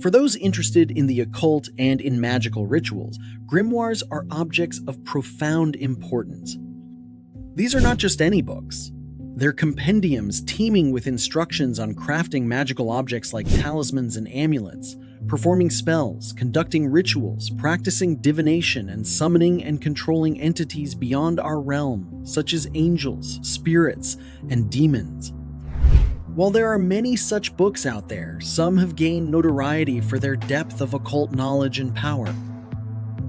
For those interested in the occult and in magical rituals, grimoires are objects of profound importance. These are not just any books. They're compendiums teeming with instructions on crafting magical objects like talismans and amulets, performing spells, conducting rituals, practicing divination, and summoning and controlling entities beyond our realm, such as angels, spirits, and demons. While there are many such books out there, some have gained notoriety for their depth of occult knowledge and power.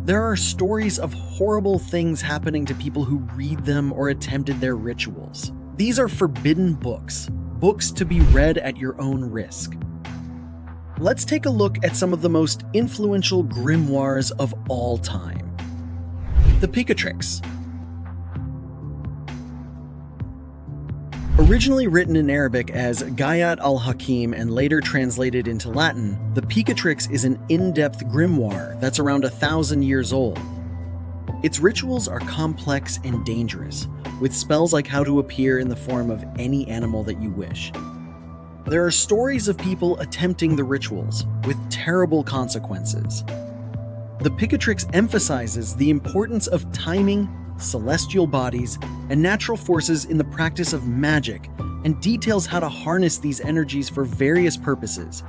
There are stories of horrible things happening to people who read them or attempted their rituals. These are forbidden books, books to be read at your own risk. Let's take a look at some of the most influential grimoires of all time. The Picatrix. Originally written in Arabic as Ghayat al-Hakim and later translated into Latin, the Picatrix is an in-depth grimoire that's around 1,000 years old. Its rituals are complex and dangerous, with spells like how to appear in the form of any animal that you wish. There are stories of people attempting the rituals, with terrible consequences. The Picatrix emphasizes the importance of timing, celestial bodies, and natural forces in the practice of magic, and details how to harness these energies for various purposes.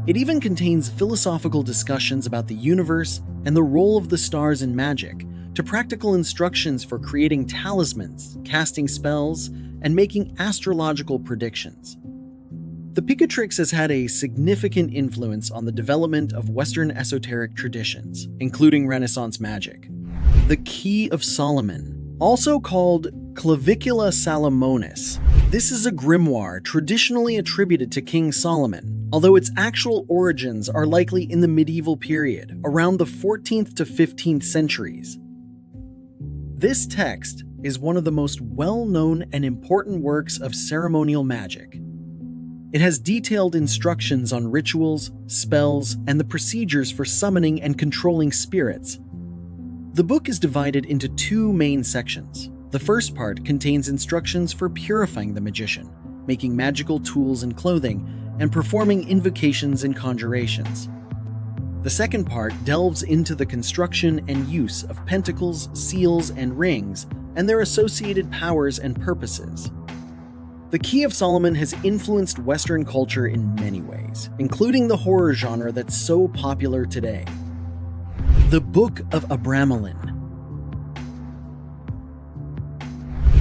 It even contains philosophical discussions about the universe and the role of the stars in magic, to practical instructions for creating talismans, casting spells, and making astrological predictions. The Picatrix has had a significant influence on the development of Western esoteric traditions, including Renaissance magic. The Key of Solomon, also called Clavicula Salomonis. This is a grimoire traditionally attributed to King Solomon, although its actual origins are likely in the medieval period, around the 14th to 15th centuries. This text is one of the most well-known and important works of ceremonial magic. It has detailed instructions on rituals, spells, and the procedures for summoning and controlling spirits. The book is divided into two main sections. The first part contains instructions for purifying the magician, making magical tools and clothing, and performing invocations and conjurations. The second part delves into the construction and use of pentacles, seals, and rings, and their associated powers and purposes. The Key of Solomon has influenced Western culture in many ways, including the horror genre that's so popular today. The Book of Abramelin.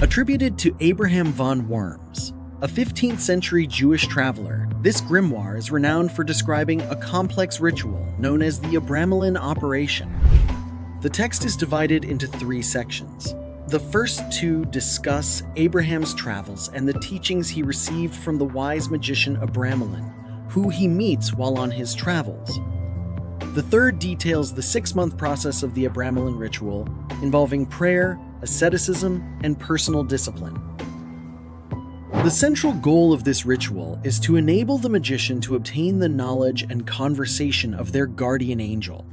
Attributed to Abraham von Worms, a 15th century Jewish traveler, this grimoire is renowned for describing a complex ritual known as the Abramelin operation. The text is divided into three sections. The first two discuss Abraham's travels and the teachings he received from the wise magician Abramelin, who he meets while on his travels. The third details the 6-month process of the Abramelin ritual, involving prayer, asceticism, and personal discipline. The central goal of this ritual is to enable the magician to obtain the knowledge and conversation of their guardian angel.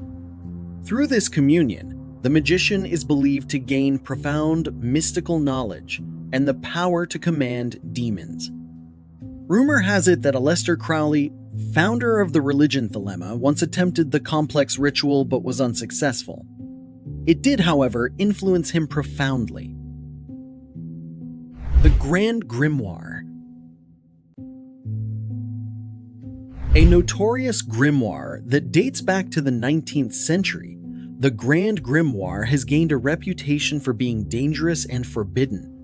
Through this communion, the magician is believed to gain profound mystical knowledge and the power to command demons. Rumor has it that Aleister Crowley, founder of the Religion Thelema, once attempted the complex ritual but was unsuccessful. It did, however, influence him profoundly. The Grand Grimoire. A notorious grimoire that dates back to the 19th century, the Grand Grimoire has gained a reputation for being dangerous and forbidden.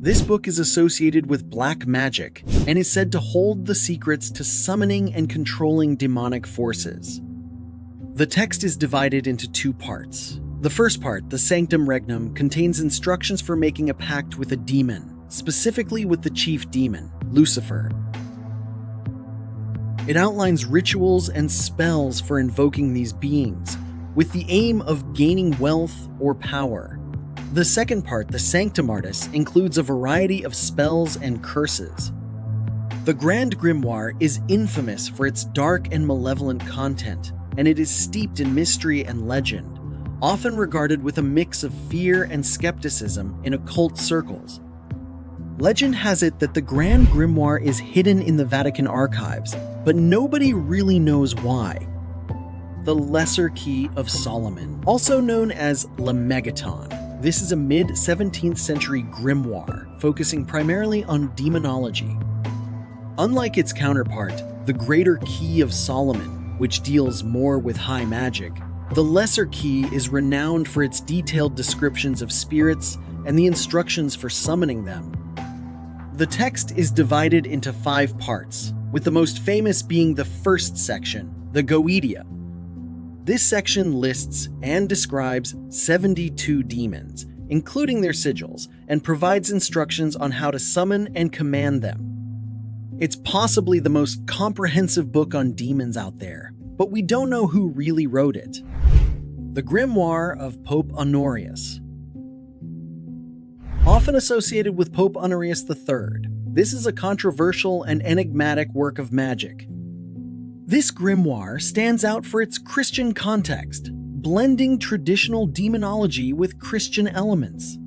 This book is associated with black magic and is said to hold the secrets to summoning and controlling demonic forces. The text is divided into two parts. The first part, the Sanctum Regnum, contains instructions for making a pact with a demon, specifically with the chief demon, Lucifer. It outlines rituals and spells for invoking these beings, with the aim of gaining wealth or power. The second part, the Sanctum Artis, includes a variety of spells and curses. The Grand Grimoire is infamous for its dark and malevolent content, and it is steeped in mystery and legend, often regarded with a mix of fear and skepticism in occult circles. Legend has it that the Grand Grimoire is hidden in the Vatican archives, but nobody really knows why. The Lesser Key of Solomon, also known as Le Megaton. This is a mid-17th century grimoire, focusing primarily on demonology. Unlike its counterpart, the Greater Key of Solomon, which deals more with high magic, the Lesser Key is renowned for its detailed descriptions of spirits and the instructions for summoning them. The text is divided into 5 parts, with the most famous being the first section, the Goetia. This section lists and describes 72 demons, including their sigils, and provides instructions on how to summon and command them. It's possibly the most comprehensive book on demons out there, but we don't know who really wrote it. The Grimoire of Pope Honorius. Often associated with Pope Honorius III, this is a controversial and enigmatic work of magic. This grimoire stands out for its Christian context, blending traditional demonology with Christian elements.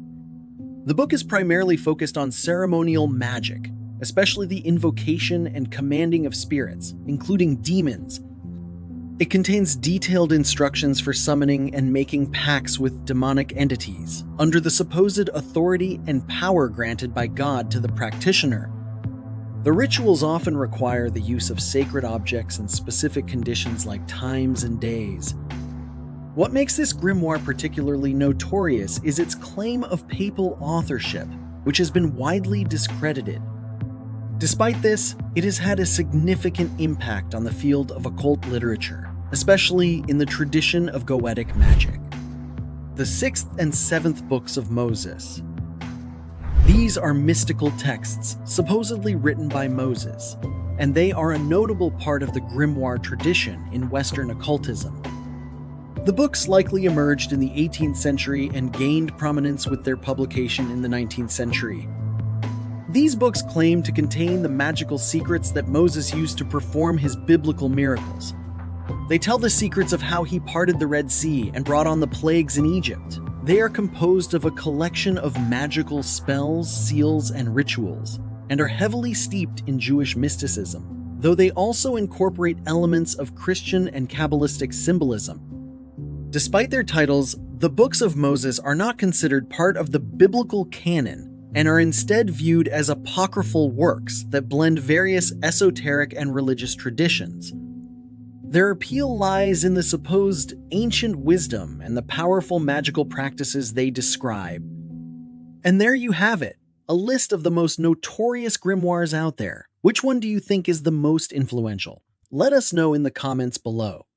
The book is primarily focused on ceremonial magic, especially the invocation and commanding of spirits, including demons. It contains detailed instructions for summoning and making pacts with demonic entities, under the supposed authority and power granted by God to the practitioner. The rituals often require the use of sacred objects in specific conditions like times and days. What makes this grimoire particularly notorious is its claim of papal authorship, which has been widely discredited. Despite this, it has had a significant impact on the field of occult literature, especially in the tradition of Goetic magic. The 6th and 7th books of Moses. These are mystical texts supposedly written by Moses, and they are a notable part of the grimoire tradition in Western occultism. The books likely emerged in the 18th century and gained prominence with their publication in the 19th century. These books claim to contain the magical secrets that Moses used to perform his biblical miracles. They tell the secrets of how he parted the Red Sea and brought on the plagues in Egypt. They are composed of a collection of magical spells, seals, and rituals, and are heavily steeped in Jewish mysticism, though they also incorporate elements of Christian and Kabbalistic symbolism. Despite their titles, the books of Moses are not considered part of the biblical canon and are instead viewed as apocryphal works that blend various esoteric and religious traditions. Their appeal lies in the supposed ancient wisdom and the powerful magical practices they describe. And there you have it, a list of the most notorious grimoires out there. Which one do you think is the most influential? Let us know in the comments below.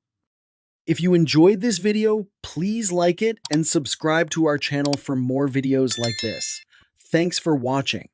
If you enjoyed this video, please like it and subscribe to our channel for more videos like this. Thanks for watching.